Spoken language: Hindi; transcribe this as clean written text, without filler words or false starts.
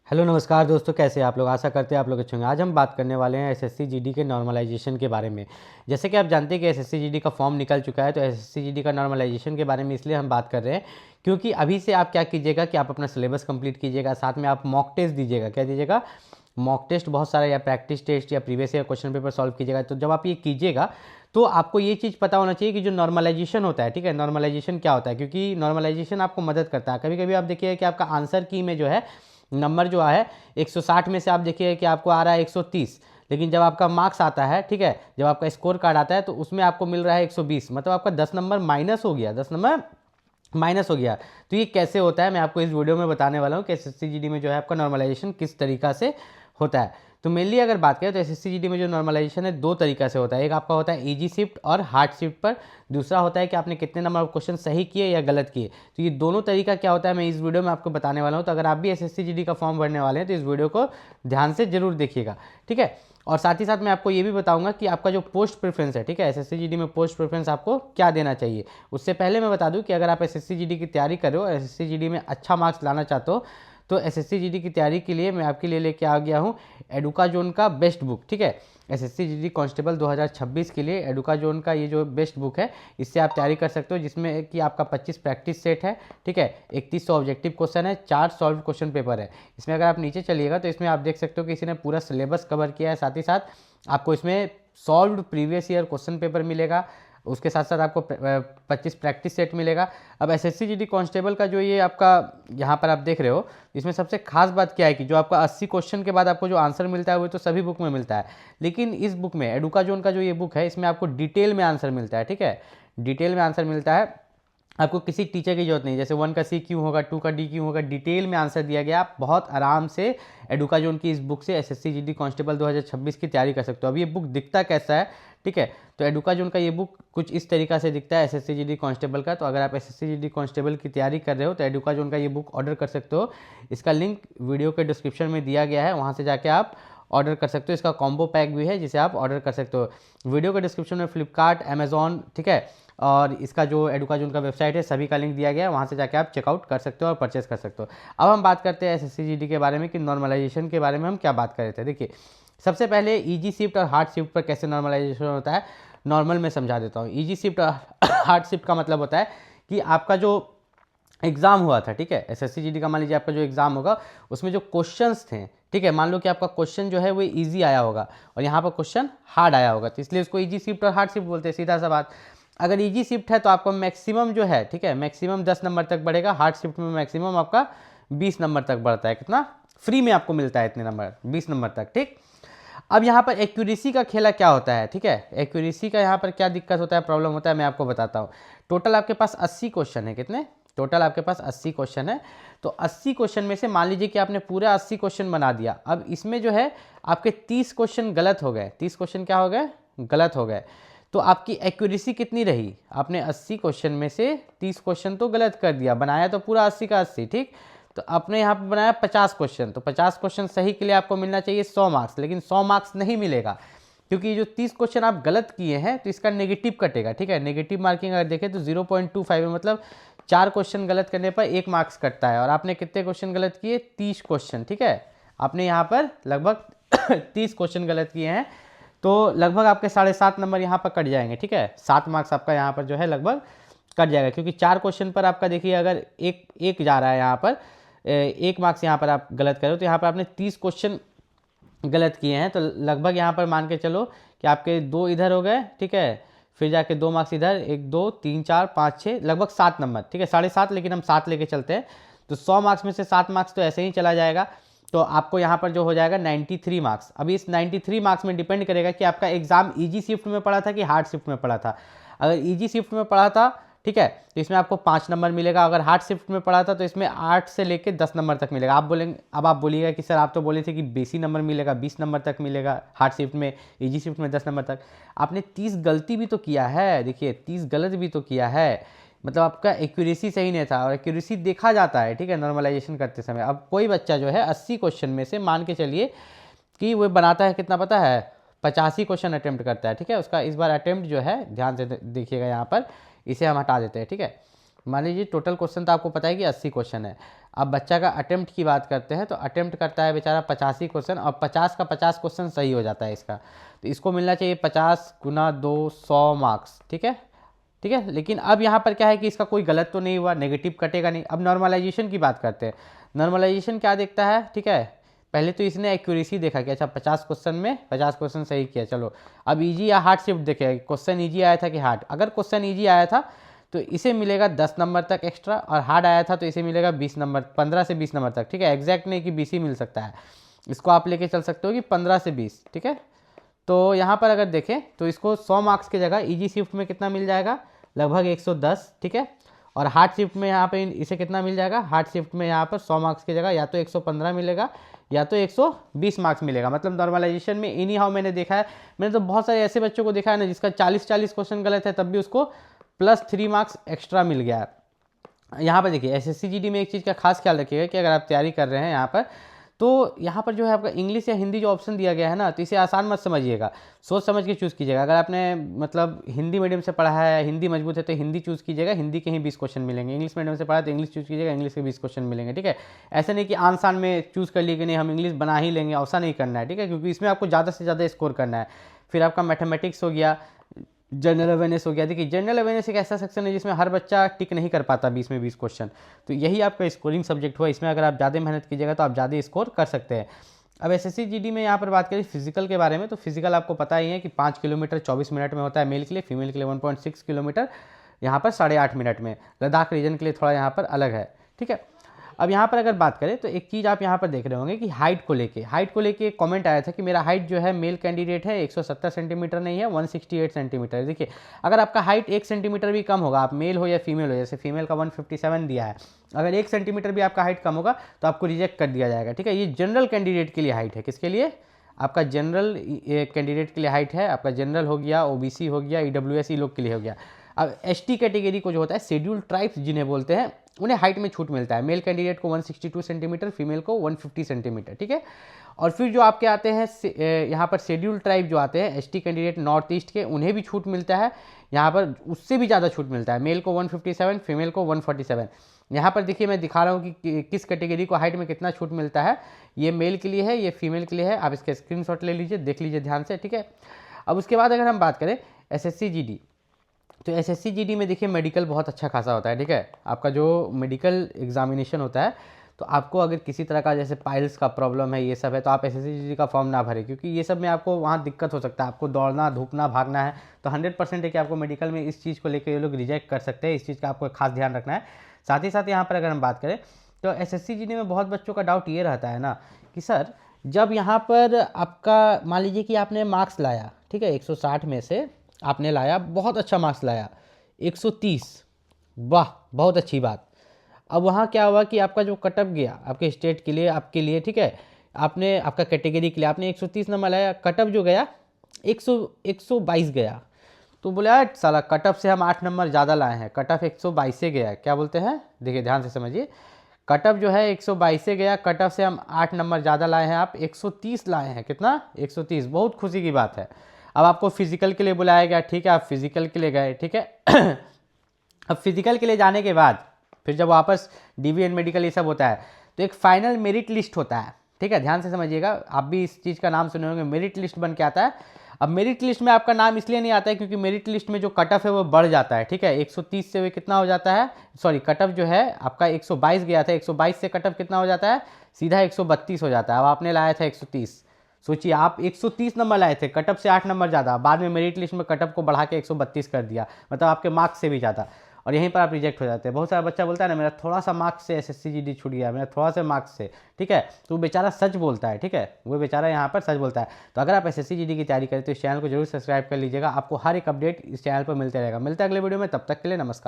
हेलो नमस्कार दोस्तों, कैसे हैं आप लोग। आशा करते हैं आप लोग अच्छे होंगे। आज हम बात करने वाले हैं एसएससी जीडी के नॉर्मलाइजेशन के बारे में। जैसे कि आप जानते हैं कि एसएससी जीडी का फॉर्म निकल चुका है, तो एसएससी जीडी का नॉर्मलाइजेशन के बारे में इसलिए हम बात कर रहे हैं क्योंकि अभी से आप क्या कीजिएगा कि आप अपना सिलेबस कंप्लीट कीजिएगा, साथ में आप मॉक टेस्ट दीजिएगा। क्या दीजिएगा? मॉक टेस्ट बहुत सारा, या प्रैक्टिस टेस्ट या previous year question paper solve कीजिएगा। तो जब आप ये कीजिएगा तो आपको ये चीज़ पता होना चाहिए कि जो नॉर्मलाइजेशन होता है, ठीक है, नॉर्मलाइजेशन क्या होता है, क्योंकि नॉर्मलाइजेशन आपको मदद करता है। कभी कभी आप देखिए कि आपका आंसर की में जो है नंबर जो है 160 में से आप देखिए कि आपको आ रहा है 130, लेकिन जब आपका मार्क्स आता है, ठीक है, जब आपका स्कोर कार्ड आता है तो उसमें आपको मिल रहा है 120, मतलब आपका 10 नंबर माइनस हो गया, 10 नंबर माइनस हो गया। तो ये कैसे होता है मैं आपको इस वीडियो में बताने वाला हूँ कि एसएससी जीडी में जो है आपका नॉर्मलाइजेशन किस तरीका से होता है। तो मेनली अगर बात करें तो एसएससी जीडी में जो नॉर्मलाइजेशन है दो तरीका से होता है। एक आपका होता है इजी शिफ्ट और हार्ड शिफ्ट पर, दूसरा होता है कि आपने कितने नंबर क्वेश्चन सही किए या गलत किए। तो ये दोनों तरीका क्या होता है मैं इस वीडियो में आपको बताने वाला हूँ। तो अगर आप भी एसएससी जीडी का फॉर्म भरने वाले हैं तो इस वीडियो को ध्यान से जरूर देखिएगा, ठीक है। और साथ ही साथ मैं आपको ये भी बताऊंगा कि आपका जो पोस्ट प्रेफरेंस है, ठीक है, एसएससी जीडी में पोस्ट प्रेफरेंस आपको क्या देना चाहिए। उससे पहले मैं बता दूं कि अगर आप एसएससी जीडी की तैयारी कर रहे हो, एसएससी जीडी में अच्छा मार्क्स लाना चाहते हो, तो एसएससी जीडी की तैयारी के लिए मैं आपके लिए लेके आ गया हूँ एडुका जोन का बेस्ट बुक, ठीक है। एसएससी जीडी कांस्टेबल 2026 के लिए एडुका जोन का ये जो बेस्ट बुक है, इससे आप तैयारी कर सकते हो, जिसमें कि आपका 25 प्रैक्टिस सेट है, ठीक है, 3100 ऑब्जेक्टिव क्वेश्चन है, 4 सॉल्व क्वेश्चन पेपर है। इसमें अगर आप नीचे चलिएगा तो इसमें आप देख सकते हो कि इसी ने पूरा सिलेबस कवर किया है। साथ ही साथ आपको इसमें solved previous year question paper मिलेगा, उसके साथ साथ आपको 25 प्रैक्टिस सेट मिलेगा। अब एसएससी जीडी कांस्टेबल का जो ये आपका यहाँ पर आप देख रहे हो, इसमें सबसे खास बात क्या है कि जो आपका 80 क्वेश्चन के बाद आपको जो आंसर मिलता है वो तो सभी बुक में मिलता है, लेकिन इस बुक में एडुका जोन का जो ये बुक है इसमें आपको डिटेल में आंसर मिलता है, ठीक है, डिटेल में आंसर मिलता है। आपको किसी टीचर की जरूरत नहीं, जैसे 1 का सी क्यों होगा, 2 का डी क्यों होगा, डिटेल में आंसर दिया गया। आप बहुत आराम से एडुका जोन की इस बुक से एसएससी जीडी कांस्टेबल 2026 की तैयारी कर सकते हो। अब ये बुक दिखता कैसा है, ठीक है, तो एडुका जोन का ये बुक कुछ इस तरीका से दिखता है एसएससी जीडी कांस्टेबल का। तो अगर आप एसएससी जीडी कांस्टेबल की तैयारी कर रहे हो तो एडुका जोन का ये बुक ऑर्डर कर सकते हो। इसका लिंक वीडियो के डिस्क्रिप्शन में दिया गया है, वहाँ से जाके आप ऑर्डर कर सकते हो। इसका कॉम्बो पैक भी है जिसे आप ऑर्डर कर सकते हो। वीडियो के डिस्क्रिप्शन में फ्लिपकार्ट, अमेजॉन, ठीक है, और इसका जो एडुका जोन का वेबसाइट है सभी का लिंक दिया गया है, वहाँ से जाके आप चेकआउट कर सकते हो और परचेस कर सकते हो। अब हम बात करते हैं एसएससी जीडी के बारे में कि नॉर्मलाइजेशन के बारे में हम क्या बात कर रहे थे। देखिए, सबसे पहले इजी शिफ्ट और हार्ड शिफ्ट पर कैसे नॉर्मलाइजेशन होता है नॉर्मल में समझा देता हूँ। इजी शिफ्ट और हार्ड शिफ्ट का मतलब होता है कि आपका जो एग्जाम हुआ था, ठीक है, एसएससी जीडी का मान लीजिए आपका जो एग्जाम होगा उसमें जो क्वेश्चंस थे, ठीक है, मान लो कि आपका क्वेश्चन जो है वो इजी आया होगा और यहाँ पर क्वेश्चन हार्ड आया होगा, तो इसलिए उसको इजी शिफ्ट और हार्ड शिफ्ट बोलते हैं, सीधा सा बात। अगर इजी शिफ्ट है तो आपका मैक्सिमम जो है, ठीक है, मैक्सिमम 10 नंबर तक बढ़ेगा। हार्ड शिफ्ट में मैक्सिमम आपका 20 नंबर तक बढ़ता है। कितना? फ्री में आपको मिलता है इतने नंबर, 20 नंबर तक, ठीक। अब यहाँ पर एक्यूरेसी का खेला क्या होता है, ठीक है, एक्यूरेसी का यहाँ पर क्या दिक्कत होता है, प्रॉब्लम होता है, मैं आपको बताता हूँ। टोटल आपके पास 80 क्वेश्चन है। कितने? टोटल आपके पास 80 क्वेश्चन है। तो 80 क्वेश्चन में से मान लीजिए कि आपने पूरा 80 क्वेश्चन बना दिया। अब इसमें जो है आपके 30 क्वेश्चन गलत हो गए। 30 क्वेश्चन क्या हो गए? गलत हो गए। तो आपकी एक्यूरेसी कितनी रही? आपने 80 क्वेश्चन में से 30 क्वेश्चन तो गलत कर दिया, बनाया तो पूरा 80 का 80, ठीक। तो आपने यहाँ पर बनाया 50 क्वेश्चन, तो 50 क्वेश्चन सही के लिए आपको मिलना चाहिए 100 मार्क्स, लेकिन 100 मार्क्स नहीं मिलेगा क्योंकि जो 30 क्वेश्चन आप गलत किए हैं तो इसका नेगेटिव कटेगा, ठीक है। नेगेटिव मार्किंग अगर देखें तो 0.25 है, मतलब 4 क्वेश्चन गलत करने पर 1 मार्क्स कटता है। और आपने कितने क्वेश्चन गलत किए? 30 क्वेश्चन, ठीक है। आपने यहाँ पर लगभग 30 क्वेश्चन गलत किए हैं, तो लगभग आपके 7.5 नंबर यहाँ पर कट जाएंगे, ठीक है। 7 मार्क्स आपका यहाँ पर जो है लगभग कट जाएगा, क्योंकि 4 क्वेश्चन पर आपका देखिए अगर एक जा रहा है यहाँ पर, 1 मार्क्स यहाँ पर आप गलत करो, तो यहाँ पर आपने 30 क्वेश्चन गलत किए हैं, तो लगभग यहाँ पर मान के चलो कि आपके 2 इधर हो गए, ठीक है, फिर जाके 2 मार्क्स इधर, 1 2 3 4 5 6, लगभग 7 नंबर, ठीक है, 7.5, लेकिन हम 7 लेके चलते हैं। तो 100 मार्क्स में से 7 मार्क्स तो ऐसे ही चला जाएगा, तो आपको यहाँ पर जो हो जाएगा 93 मार्क्स। अभी इस 93 मार्क्स में डिपेंड करेगा कि आपका एग्जाम इजी शिफ्ट में पड़ा था कि हार्ड शिफ्ट में पड़ा था। अगर इजी शिफ्ट में पड़ा था, ठीक है, तो इसमें आपको 5 नंबर मिलेगा। अगर हार्ड शिफ्ट में पड़ा था तो इसमें 8 से लेके 10 नंबर तक मिलेगा। आप बोलेंगे, अब आप बोलिएगा कि सर आप तो बोले थे कि बेसी नंबर मिलेगा, 20 नंबर तक मिलेगा हार्ड शिफ्ट में, इजी शिफ्ट में 10 नंबर तक। आपने 30 गलती भी तो किया है, देखिए 30 गलत भी तो किया है, मतलब आपका एक्यूरेसी सही नहीं था, और एक्यूरेसी देखा जाता है, ठीक है, नॉर्मलाइजेशन करते समय। अब कोई बच्चा जो है 80 क्वेश्चन में से मान के चलिए कि वो बनाता है, कितना पता है, 85 क्वेश्चन अटेम्प्ट करता है, ठीक है। उसका इस बार अटेम्प्ट जो है, ध्यान से देखिएगा यहाँ पर, इसे हम हटा देते हैं, ठीक है। मान लीजिए टोटल क्वेश्चन तो आपको पता है कि 80 क्वेश्चन है। अब बच्चा का अटेम्प्ट की बात करते हैं तो अटेम्प्ट करता है बेचारा 85 क्वेश्चन और 50 का 50 क्वेश्चन सही हो जाता है इसका, तो इसको मिलना चाहिए 50 गुना 2 100 मार्क्स, ठीक है, ठीक है। लेकिन अब यहाँ पर क्या है कि इसका कोई गलत तो नहीं हुआ, नेगेटिव कटेगा नहीं। अब नॉर्मलाइजेशन की बात करते हैं। नॉर्मलाइजेशन क्या देखता है, ठीक है, पहले तो इसने एक्यूरेसी देखा कि अच्छा 50 क्वेश्चन में 50 क्वेश्चन सही किया, चलो अब इजी या हार्ड शिफ्ट देखे, क्वेश्चन इजी आया था कि हार्ड। अगर क्वेश्चन इजी आया था तो इसे मिलेगा 10 नंबर तक एक्स्ट्रा, और हार्ड आया था तो इसे मिलेगा 20 नंबर, 15 से 20 नंबर तक, ठीक है। एग्जैक्ट नहीं कि 20 ही मिल सकता है, इसको आप लेके चल सकते हो कि 15 से 20, ठीक है। तो यहाँ पर अगर देखें तो इसको 100 मार्क्स की जगह इजी शिफ्ट में कितना मिल जाएगा, लगभग 110, ठीक है। और हार्ड शिफ्ट में यहाँ पे इसे कितना मिल जाएगा, हार्ड शिफ्ट में यहाँ पर 100 मार्क्स की जगह या तो 115 मिलेगा या तो 120 मार्क्स मिलेगा। मतलब नॉर्मलाइजेशन में इनी हाउ मैंने देखा है, मैंने तो बहुत सारे ऐसे बच्चों को देखा है ना जिसका 40 क्वेश्चन गलत है तब भी उसको +3 मार्क्स एक्स्ट्रा मिल गया है। यहाँ पर देखिए एसएससी जीडी में एक चीज़ का खास ख्याल रखिएगा कि अगर आप तैयारी कर रहे हैं यहाँ पर, तो यहाँ पर जो है आपका इंग्लिश या हिंदी जो ऑप्शन दिया गया है ना, तो इसे आसान मत समझिएगा, सोच समझ के चूज़ कीजिएगा। अगर आपने मतलब हिंदी मीडियम से पढ़ा है, हिंदी मजबूत है तो हिंदी चूज़ कीजिएगा, हिंदी के ही 20 क्वेश्चन मिलेंगे। इंग्लिश मीडियम से पढ़ा है तो इंग्लिश चूज़ कीजिएगा, इंग्लिश के 20 क्वेश्चन मिलेंगे, ठीक है। ऐसे नहीं कि आन शान में चूज़ कर लिए कि नहीं हम इंग्लिश बना ही लेंगे, ऐसा नहीं करना है, ठीक है, क्योंकि इसमें आपको ज़्यादा से ज़्यादा स्कोर करना है। फिर आपका मैथमेटिक्स हो गया, जनरल अवेयरनेस हो गया। देखिए जनरल अवेयरनेस एक ऐसा सेक्शन है जिसमें हर बच्चा टिक नहीं कर पाता 20 में 20 क्वेश्चन, तो यही आपका स्कोरिंग सब्जेक्ट हुआ। इसमें अगर आप ज़्यादा मेहनत कीजिएगा तो आप ज़्यादा स्कोर कर सकते हैं। अब एसएससी जीडी में यहाँ पर बात करें फिजिकल के बारे में, तो फिजिकल आपको पता ही है कि 5 किलोमीटर 24 मिनट में होता है मेल के लिए, फीमेल के लिए 1.6 किलोमीटर यहाँ पर 8.5 मिनट में। लद्दाख रीजन के लिए थोड़ा यहाँ पर अलग है, ठीक है। अब यहाँ पर अगर बात करें तो एक चीज़ आप यहाँ पर देख रहे होंगे कि हाइट को लेके एक कमेंट आया था कि मेरा हाइट जो है मेल कैंडिडेट है 170 सेंटीमीटर नहीं है, 168 सेंटीमीटर। देखिए अगर आपका हाइट 1 सेंटीमीटर भी कम होगा, आप मेल हो या फीमेल हो, जैसे फीमेल का 157 दिया है, अगर 1 सेंटीमीटर भी आपका हाइट कम होगा तो आपको रिजेक्ट कर दिया जाएगा, ठीक है। ये जनरल कैंडिडेट के लिए हाइट है, किसके लिए, आपका जनरल कैंडिडेट के लिए हाइट है। आपका जनरल हो गया, ओबीसी हो गया, ईडब्ल्यूएस लोग के लिए हो गया। अब एसटी कैटेगरी को जो होता है शेड्यूल्ड ट्राइब्स जिन्हें बोलते हैं, उन्हें हाइट में छूट मिलता है। मेल कैंडिडेट को 162 सेंटीमीटर, फीमेल को 150 सेंटीमीटर, ठीक है। और फिर जो आपके आते हैं यहाँ पर शेड्यूल्ड ट्राइब जो आते हैं एसटी कैंडिडेट नॉर्थ ईस्ट के, उन्हें भी छूट मिलता है। यहाँ पर उससे भी ज़्यादा छूट मिलता है, मेल को 157, फीमेल को 147। यहाँ पर देखिए मैं दिखा रहा हूँ कि किस कैटेगरी को हाइट में कितना छूट मिलता है। ये मेल के लिए है, ये फीमेल के लिए है, आप इसका स्क्रीनशॉट ले लीजिए, देख लीजिए ध्यान से, ठीक है। अब उसके बाद अगर हम बात करें एसएससी जीडी, तो एसएससी जीडी में देखिए मेडिकल बहुत अच्छा खासा होता है, ठीक है। आपका जो मेडिकल एग्जामिनेशन होता है, तो आपको अगर किसी तरह का जैसे पाइल्स का प्रॉब्लम है, ये सब है, तो आप एसएससी जीडी का फॉर्म ना भरें, क्योंकि ये सब में आपको वहाँ दिक्कत हो सकता है। आपको दौड़ना, धूपना, भागना है, तो 100% है कि आपको मेडिकल में इस चीज़ को लेकर ये लोग रिजेक्ट कर सकते हैं। इस चीज़ का आपको खास ध्यान रखना है। साथ ही साथ यहाँ पर अगर हम बात करें तो एसएससी जीडी में बहुत बच्चों का डाउट ये रहता है ना कि सर जब यहाँ पर आपका मान लीजिए कि आपने मार्क्स लाया, ठीक है, 160 में से आपने लाया, बहुत अच्छा मार्क्स लाया 130, वाह बहुत अच्छी बात। अब वहाँ क्या हुआ कि आपका जो कटअप गया आपके स्टेट के लिए, आपके लिए, ठीक है, आपने आपका कैटेगरी के लिए आपने 130 नंबर लाया, कटअप जो गया 122 गया। तो बोले यार साला कटअप से हम 8 नंबर ज़्यादा लाए हैं, कटअप 122 से गया, क्या बोलते हैं, देखिए ध्यान से समझिए, कटअप जो है 122 से गया, कटअप से हम 8 नंबर ज़्यादा लाए हैं, आप 130 लाए हैं, कितना, 130, बहुत खुशी की बात है। अब आपको फिजिकल के लिए बुलाया गया, ठीक है, आप फिजिकल के लिए गए, ठीक है। अब फिजिकल के लिए जाने के बाद फिर जब वापस डीवीएन मेडिकल ये सब होता है तो एक फाइनल मेरिट लिस्ट होता है, ठीक है, ध्यान से समझिएगा, आप भी इस चीज़ का नाम सुने होंगे, मेरिट लिस्ट बन के आता है। अब मेरिट लिस्ट में आपका नाम इसलिए नहीं आता है क्योंकि मेरिट लिस्ट में जो कटअफ है वो बढ़ जाता है, ठीक है, 130 से वो कितना हो जाता है, सॉरी कटअफ जो है आपका 122 गया था, 122 से कटअफ कितना हो जाता है, सीधा 132 हो जाता है। अब आपने लाया था 130, सोचिए आप 130 नंबर लाए थे, कटअप से 8 नंबर ज़्यादा, बाद में मेरिट लिस्ट में कटअप को बढ़ा के 132 कर दिया, मतलब आपके मार्क्स से भी ज़्यादा, और यहीं पर आप रिजेक्ट हो जाते हैं। बहुत सारा बच्चा बोलता है ना मेरा थोड़ा सा मार्क्स से एसएससी जीडी छूट गया, मेरा थोड़ा सा मार्क्स से, ठीक है, तो वो बेचारा सच बोलता है, ठीक है, वो बेचारा यहाँ पर सच बोलता है। तो अगर आप एसएससी जीडी की तैयारी करें तो इस चैनल को जरूर सब्सक्राइब कर लीजिएगा, आपको हर एक अपडेट इस चैनल पर मिलते रहेगा। मिलते हैं अगले वीडियो में, तब तक के लिए नमस्कार।